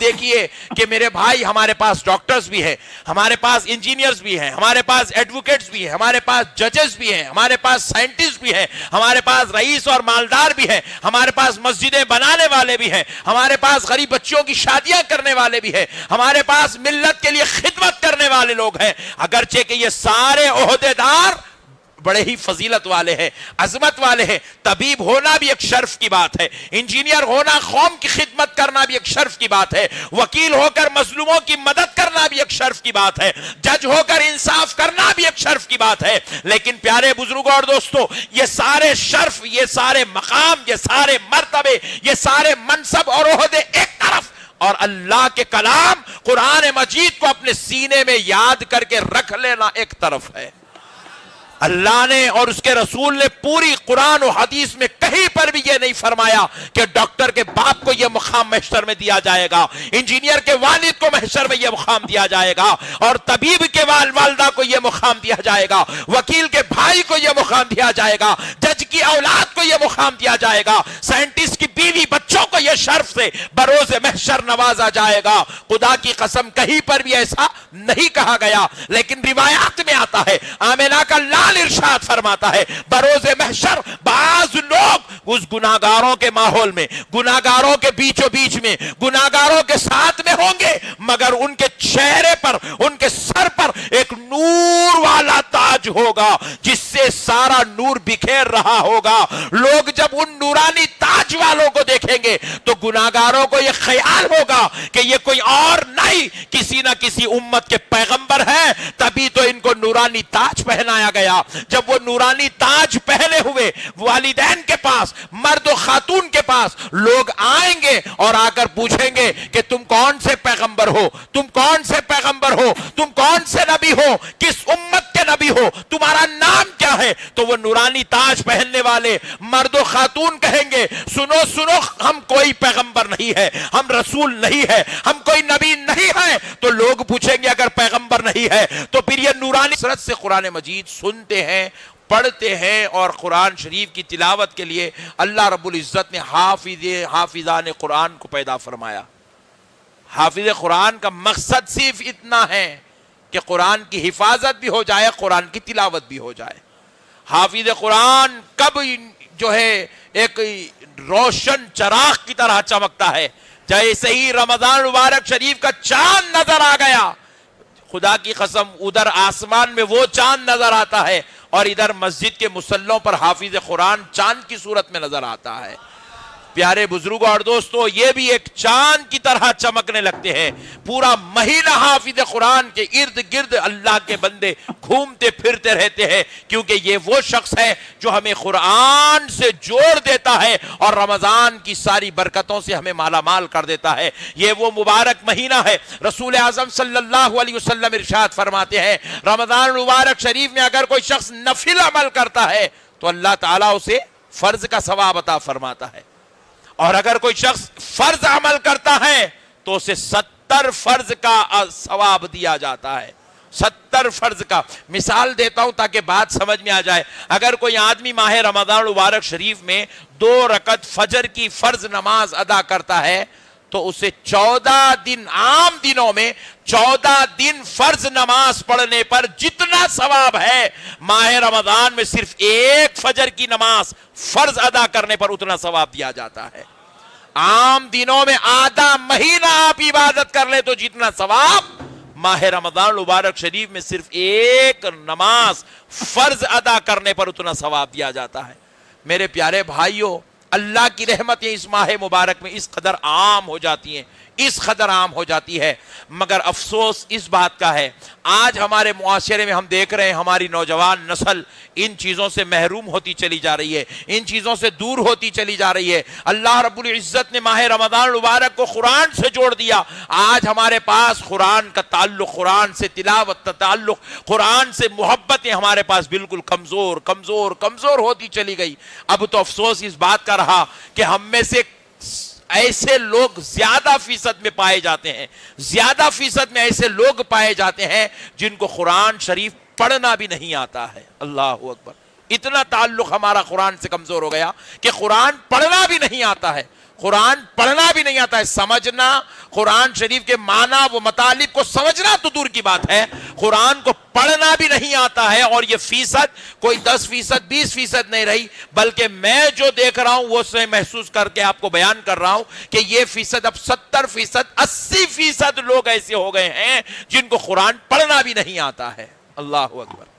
دیکھیے کہ میرے بھائی ہمارے پاس ڈاکٹرز بھی ہیں، ہمارے پاس انجینئرز بھی ہیں، ہمارے پاس ایڈوکیٹس بھی ہیں، ہمارے پاس ججز بھی ہیں، ہمارے پاس سائنٹسٹ بھی ہیں، ہمارے پاس رئیس اور مالدار بھی ہیں، ہمارے پاس مسجدیں بنانے والے بھی ہیں، ہمارے پاس غریب بچوں کی شادیاں کرنے والے بھی ہیں، ہمارے پاس ملت کے لیے خدمت کرنے والے لوگ ہیں، اگرچہ کہ یہ سارے عہدیدار بڑے ہی فضیلت والے ہیں، عظمت والے ہیں۔ طبیب ہونا بھی ایک شرف کی بات ہے، انجینئر ہونا، قوم کی خدمت کرنا بھی ایک شرف کی بات ہے، وکیل ہو کر مظلوموں کی مدد کرنا بھی ایک شرف کی بات ہے، جج ہو کر انصاف کرنا بھی ایک شرف کی بات ہے۔ لیکن پیارے بزرگوں اور دوستو، یہ سارے شرف، یہ سارے مقام، یہ سارے مرتبے، یہ سارے منصب اور عہدے ایک طرف، اور اللہ کے کلام قرآن مجید کو اپنے سینے میں یاد کر کے رکھ لینا ایک طرف ہے۔ اللہ نے اور اس کے رسول نے پوری قرآن و حدیث میں کہیں پر بھی یہ نہیں فرمایا کہ ڈاکٹر کے باپ کو یہ مقام محشر میں دیا جائے گا، انجینئر کے والد کو محشر میں یہ مقام دیا جائے گا، اور طبیب کے والدہ کو یہ مقام دیا جائے گا، وکیل کے بھائی کو یہ مقام دیا جائے گا، جج کی اولاد کو یہ مقام دیا جائے گا، سائنٹسٹ کی بیوی بچوں کو یہ شرف سے بروز محشر نوازا جائے گا۔ خدا کی قسم کہیں پر بھی ایسا نہیں کہا گیا، لیکن روایات میں آتا ہے، آمنہ کا لال ارشاد فرماتا ہے بروز محشر بعض لوگ اس گناہگاروں کے ماحول میں، گناہگاروں کے بیچو بیچ میں، گناہگاروں کے ساتھ میں ہوں گے، مگر ان کے چہرے پر، ان کے سر پر ایک نور والا تاج ہوگا جس سے سارا نور بکھیر رہا ہوگا۔ لوگ جب ان نورانی تاج والوں کو دیکھیں گے تو گناہگاروں کو یہ خیال ہوگا کہ یہ کوئی اور نہیں، کسی نہ کسی امت کے پیغمبر ہیں، تبھی تو ان کو نورانی تاج پہنایا گیا۔ جب وہ نورانی تاج پہنے ہوئے والدین کے پاس، مرد و خاتون کے پاس لوگ آئیں گے اور آ کر پوچھیں گے کہ تم کون سے پیغمبر ہو، تم کون سے پیغمبر ہو، تم کون سے نبی ہو، کس امت کے نبی ہو، تمہارا نام کیا ہے؟ تو وہ نورانی تاج پہننے والے مرد و خاتون کہیں گے سنو سنو، ہم کوئی پیغمبر نہیں ہے، ہم رسول نہیں ہے، ہم کوئی نبی نہیں ہے۔ تو لوگ پوچھیں گے اگر پیغمبر نہیں ہے تو پھر یہ نورانی سرت سے قرآن مجید سنتے ہیں، پڑھتے ہیں، اور قرآن شریف کی تلاوت کے لیے اللہ رب العزت نے حافظان قرآن کو پیدا فرمایا۔ حافظ قرآن کا مقصد صرف اتنا ہے کہ قرآن کی حفاظت بھی ہو جائے، قرآن کی تلاوت بھی ہو جائے۔ حافظ قرآن کب جو ہے ایک روشن چراغ کی طرح چمکتا ہے، جیسے ہی رمضان مبارک شریف کا چاند نظر آ گیا، خدا کی قسم ادھر آسمان میں وہ چاند نظر آتا ہے اور ادھر مسجد کے مصلوں پر حافظ قرآن چاند کی صورت میں نظر آتا ہے۔ پیارے بزرگوں اور دوستو، یہ بھی ایک چاند کی طرح چمکنے لگتے ہیں۔ پورا مہینہ حافظ قرآن کے ارد گرد اللہ کے بندے گھومتے پھرتے رہتے ہیں، کیونکہ یہ وہ شخص ہے جو ہمیں قرآن سے جوڑ دیتا ہے اور رمضان کی ساری برکتوں سے ہمیں مالا مال کر دیتا ہے۔ یہ وہ مبارک مہینہ ہے۔ رسول اعظم صلی اللہ علیہ وسلم ارشاد فرماتے ہیں، رمضان مبارک شریف میں اگر کوئی شخص نفل عمل کرتا ہے تو اللہ تعالیٰ اسے فرض کا ثواب عطا فرماتا ہے، اور اگر کوئی شخص فرض عمل کرتا ہے تو اسے 70 فرض کا ثواب دیا جاتا ہے۔ 70 فرض کا۔ مثال دیتا ہوں تاکہ بات سمجھ میں آ جائے۔ اگر کوئی آدمی ماہ رمضان مبارک شریف میں 2 رکعت فجر کی فرض نماز ادا کرتا ہے تو اسے 14 دن، عام دنوں میں 14 دن فرض نماز پڑھنے پر جتنا ثواب ہے، ماہ رمضان میں صرف 1 فجر کی نماز فرض ادا کرنے پر اتنا ثواب دیا جاتا ہے۔ عام دنوں میں آدھا مہینہ آپ عبادت کر لیں تو جتنا ثواب، ماہ رمضان مبارک شریف میں صرف 1 نماز فرض ادا کرنے پر اتنا ثواب دیا جاتا ہے۔ میرے پیارے بھائیوں، اللہ کی رحمتیں اس ماہ مبارک میں اس قدر عام ہو جاتی ہیں، اس قدر عام ہو جاتی ہے، مگر افسوس اس بات کا ہے آج ہمارے معاشرے میں ہم دیکھ رہے ہیں ہماری نوجوان نسل ان چیزوں سے محروم ہوتی چلی جا رہی ہے، ان چیزوں سے دور ہوتی چلی جا رہی ہے۔ اللہ رب العزت نے ماہ رمضان مبارک کو قرآن سے جوڑ دیا۔ آج ہمارے پاس قرآن کا تعلق، قرآن سے تلاوت کا تعلق، قرآن سے محبتیں ہمارے پاس بالکل کمزور کمزور کمزور ہوتی چلی گئی۔ اب تو افسوس اس بات کا رہا کہ ہم میں سے ایسے لوگ زیادہ فیصد میں پائے جاتے ہیں، زیادہ فیصد میں ایسے لوگ پائے جاتے ہیں جن کو قرآن شریف پڑھنا بھی نہیں آتا ہے۔ اللہ اکبر! اتنا تعلق ہمارا قرآن سے کمزور ہو گیا کہ قرآن پڑھنا بھی نہیں آتا ہے۔ قرآن پڑھنا بھی نہیں آتا ہے. سمجھنا قرآن شریف کے معنی و مطالب کو سمجھنا تو دور کی بات ہے, قرآن کو پڑھنا بھی نہیں آتا ہے. اور یہ فیصد کوئی 10%, 20% نہیں رہی, بلکہ میں جو دیکھ رہا ہوں وہ سے محسوس کر کے آپ کو بیان کر رہا ہوں کہ یہ فیصد اب 70%, 80% لوگ ایسے ہو گئے ہیں جن کو قرآن پڑھنا بھی نہیں آتا ہے. اللہ اکبر.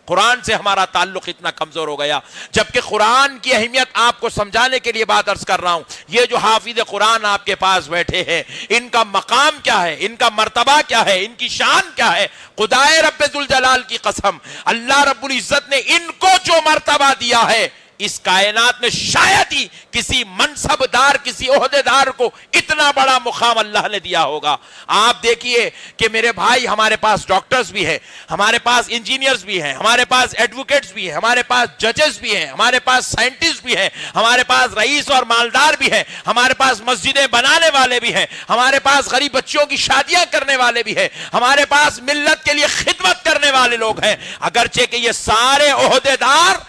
قرآن سے ہمارا تعلق اتنا کمزور ہو گیا, جبکہ قرآن کی اہمیت آپ کو سمجھانے کے لیے بات عرض کر رہا ہوں. یہ جو حافظ قرآن آپ کے پاس بیٹھے ہیں, ان کا مقام کیا ہے, ان کا مرتبہ کیا ہے, ان کی شان کیا ہے. خدائے رب ذوالجلال کی قسم, اللہ رب العزت نے ان کو جو مرتبہ دیا ہے, اس کائنات میں شاید ہی کسی منصب دار, کسی عہدے دار کو اتنا بڑا مقام اللہ نے دیا ہوگا. آپ دیکھیے کہ میرے بھائی, ہمارے پاس ڈاکٹرز بھی ہیں, ہمارے پاس انجینئرز بھی ہیں, ہمارے پاس ایڈوکیٹس بھی ہیں, ہمارے پاس ججز بھی ہیں, ہمارے پاس سائنٹسٹ بھی ہیں, ہمارے پاس رئیس اور مالدار بھی ہیں, ہمارے پاس مسجدیں بنانے والے بھی ہیں, ہمارے پاس غریب بچوں کی شادیاں کرنے والے بھی ہیں, ہمارے پاس ملت کے لیے خدمت کرنے والے لوگ ہیں. اگرچہ کہ یہ سارے عہدے دار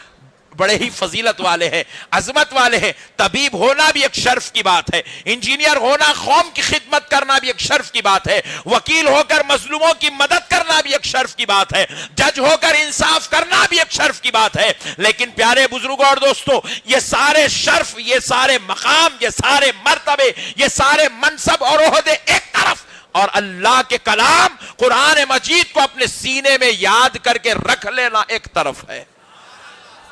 بڑے ہی فضیلت والے ہیں, عظمت والے ہیں. طبیب ہونا بھی ایک شرف کی بات ہے, انجینئر ہونا, قوم کی خدمت کرنا بھی ایک شرف کی بات ہے, وکیل ہو کر مظلوموں کی مدد کرنا بھی ایک شرف کی بات ہے, جج ہو کر انصاف کرنا بھی ایک شرف کی بات ہے. لیکن پیارے بزرگوں اور دوستو, یہ سارے شرف, یہ سارے مقام, یہ سارے مرتبے, یہ سارے منصب اور عہدے ایک طرف, اور اللہ کے کلام قرآن مجید کو اپنے سینے میں یاد کر کے رکھ لینا ایک طرف ہے.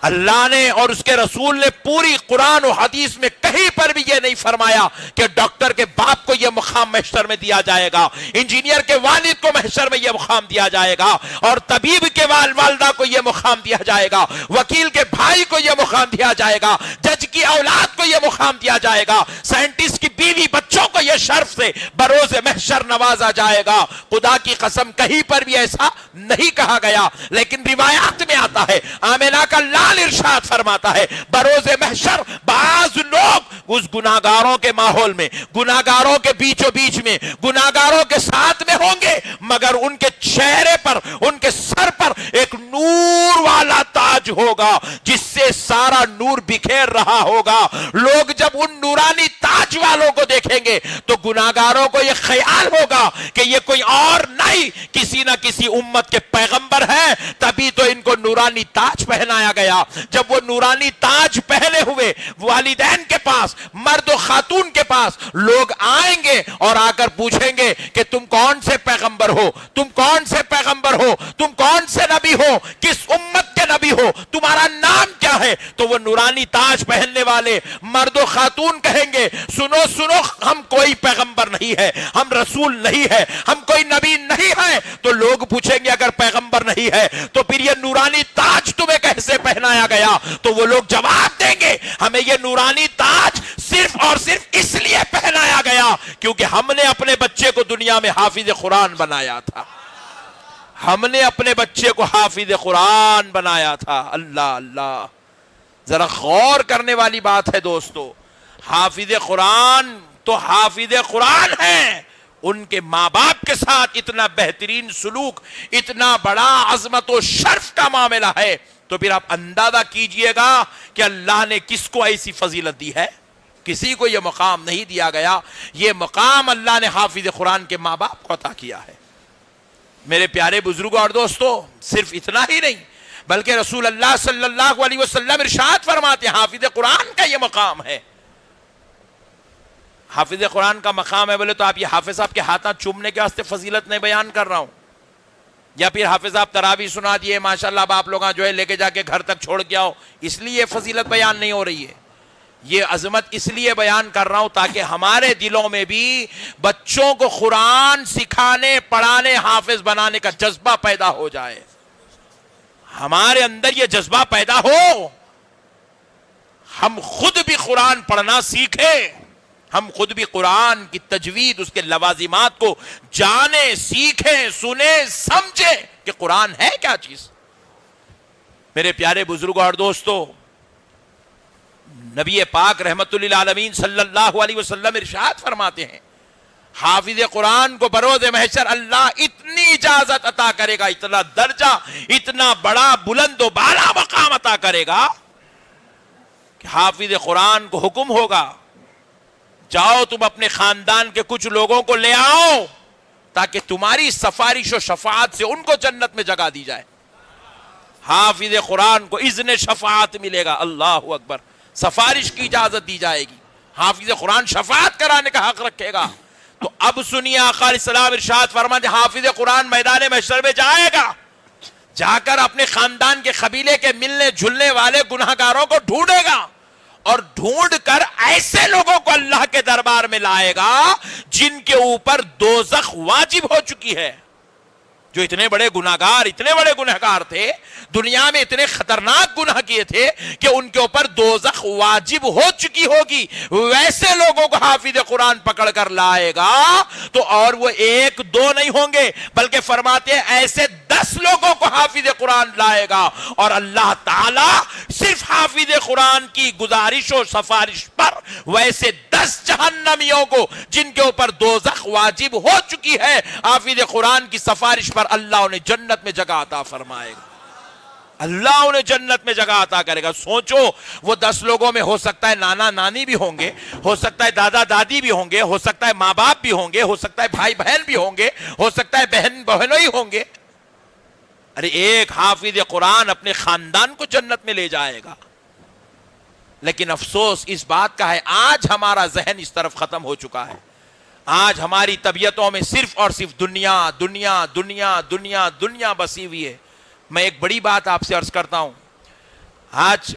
اللہ نے اور اس کے رسول نے پوری قرآن و حدیث میں کہیں پر بھی یہ نہیں فرمایا کہ ڈاکٹر کے باپ کو یہ مقام محشر میں دیا جائے گا, انجینئر کے والد کو محشر میں یہ مقام دیا جائے گا, اور طبیب کے والدہ کو یہ مقام دیا جائے گا, وکیل کے بھائی کو یہ مقام دیا جائے گا, جج کی اولاد کو یہ مقام دیا جائے گا, سائنٹسٹ کی بیوی بچوں کو یہ شرف سے بروز محشر نوازا جائے گا. خدا کی قسم کہیں پر بھی ایسا نہیں کہا گیا, لیکن روایات میں آتا ہے, آمنہ کا لال ارشاد فرماتا ہے, بروز محشر بعض لوگ اس گناہگاروں کے ماحول میں, گناہگاروں کے بیچو بیچ میں, گناہگاروں کے ساتھ میں ہوں گے, مگر ان کے چہرے پر, ان کے سر پر ایک نور والا تاج ہوگا جس سے سارا نور بکھیر رہا ہوگا. لوگ جب ان نورانی تاج والوں کو دیکھیں گے تو گناہگاروں کو یہ خیال ہوگا کہ یہ کوئی اور نہیں, کسی نہ کسی امت کے پیغمبر ہیں, تبھی تو ان کو نورانی تاج پہنایا گیا. جب وہ نورانی تاج پہنے ہوئے والدین کے پاس, مرد و خاتون کے پاس لوگ آئیں گے اور آ کر پوچھیں گے کہ تم کون سے پیغمبر ہو, تم کون سے پیغمبر ہو, تم کون سے نبی ہو, کس امت کے نبی ہو, تمہارا نام کیا ہے, تو وہ نورانی تاج پہننے والے مرد و خاتون کہیں گے, سنو سنو, ہم کوئی پیغمبر نہیں ہے, ہم رسول نہیں ہے, ہم کوئی نبی نہیں ہے. تو لوگ پوچھیں گے اگر پیغمبر نہیں ہے تو پھر یہ نورانی تاج تمہیں کیسے پہنایا گیا؟ تو وہ لوگ جواب دیں گے, ہمیں یہ نورانی تاج صرف اور صرف اس لیے پہنایا گیا کیونکہ ہم نے اپنے بچے کو دنیا میں حافظ قرآن بنایا تھا, ہم نے اپنے بچے کو حافظ قرآن بنایا تھا. اللہ اللہ, ذرا غور کرنے والی بات ہے دوستو. حافظ قرآن تو حافظ قرآن ہیں, ان کے ماں باپ کے ساتھ اتنا بہترین سلوک, اتنا بڑا عظمت و شرف کا معاملہ ہے, تو پھر آپ اندازہ کیجئے گا کہ اللہ نے کس کو ایسی فضیلت دی ہے. کسی کو یہ مقام نہیں دیا گیا, یہ مقام اللہ نے حافظ قرآن کے ماں باپ کو عطا کیا ہے. میرے پیارے بزرگوں اور دوستو, صرف اتنا ہی نہیں بلکہ رسول اللہ صلی اللہ علیہ وسلم ارشاد فرماتے ہیں حافظ قرآن کا یہ مقام ہے. حافظ قرآن کا مقام ہے بولے تو آپ یہ حافظ صاحب کے ہاتھاں چومنے کے واسطے فضیلت نہیں بیان کر رہا ہوں, یا پھر حافظ صاحب تراویح سنا دیے ماشاءاللہ اب آپ لوگ جو ہے لے کے جا کے گھر تک چھوڑ کے آؤ, اس لیے فضیلت بیان نہیں ہو رہی ہے. یہ عظمت اس لیے بیان کر رہا ہوں تاکہ ہمارے دلوں میں بھی بچوں کو قرآن سکھانے, پڑھانے, حافظ بنانے کا جذبہ پیدا ہو جائے. ہمارے اندر یہ جذبہ پیدا ہو, ہم خود بھی قرآن پڑھنا سیکھیں, ہم خود بھی قرآن کی تجوید, اس کے لوازمات کو جانیں, سیکھیں, سنیں, سمجھیں کہ قرآن ہے کیا چیز. میرے پیارے بزرگوں اور دوستو, نبی پاک رحمت للعالمین صلی اللہ علیہ وسلم ارشاد فرماتے ہیں حافظ قرآن کو بروز محشر اللہ اتنی اجازت عطا کرے گا, اتنا درجہ, اتنا بڑا بلند و بالا مقام عطا کرے گا کہ حافظ قرآن کو حکم ہوگا جاؤ تم اپنے خاندان کے کچھ لوگوں کو لے آؤ تاکہ تمہاری سفارش و شفاعت سے ان کو جنت میں جگہ دی جائے. حافظ قرآن کو اذن شفاعت ملے گا. اللہ اکبر. سفارش کی اجازت دی جائے گی. حافظ قرآن شفاعت کرانے کا حق رکھے گا. تو اب سنیے آقا علیہ السلام ارشاد فرماتے حافظ قرآن میدان محشر میں جائے گا, جا کر اپنے خاندان کے قبیلے کے ملنے جلنے والے گناہگاروں کو ڈھونڈے گا, اور ڈھونڈ کر ایسے لوگوں کو اللہ کے دربار میں لائے گا جن کے اوپر دوزخ واجب ہو چکی ہے. جو اتنے بڑے گناہگار تھے, دنیا میں اتنے خطرناک گناہ کیے تھے کہ ان کے اوپر دوزخ واجب ہو چکی ہوگی, ویسے لوگوں کو حافظ قرآن پکڑ کر لائے گا. تو اور وہ ایک دو نہیں ہوں گے بلکہ فرماتے ہیں ایسے 10 لوگوں کو حافظ قرآن لائے گا, اور اللہ تعالی صرف حافظ قرآن کی گزارش و سفارش پر ویسے 10 جہنمیوں کو جن کے اوپر دوزخ واجب ہو چکی ہے, حافظ قرآن کی سفارش پر اللہ انہیں جنت میں جگہ عطا فرمائے گا. اللہ انہیں جنت میں جگہ عطا کرے گا. سوچو وہ 10 لوگوں میں ہو سکتا ہے نانا نانی بھی ہوں گے, ہو سکتا ہے دادا دادی بھی ہوں گے, ہو سکتا ہے ماں باپ بھی ہوں گے, ہو سکتا ہے بھائی بہن بھی ہوں گے, ہو سکتا ہے بہن بہنوں ہی ہوں گے. ارے ایک حافظ قرآن اپنے خاندان کو جنت میں لے جائے گا. لیکن افسوس اس بات کا ہے آج ہمارا ذہن اس طرف ختم ہو چکا ہے. آج ہماری طبیعتوں میں صرف اور صرف دنیا دنیا دنیا دنیا دنیا بسی ہوئی ہے. میں ایک بڑی بات آپ سے عرض کرتا ہوں, آج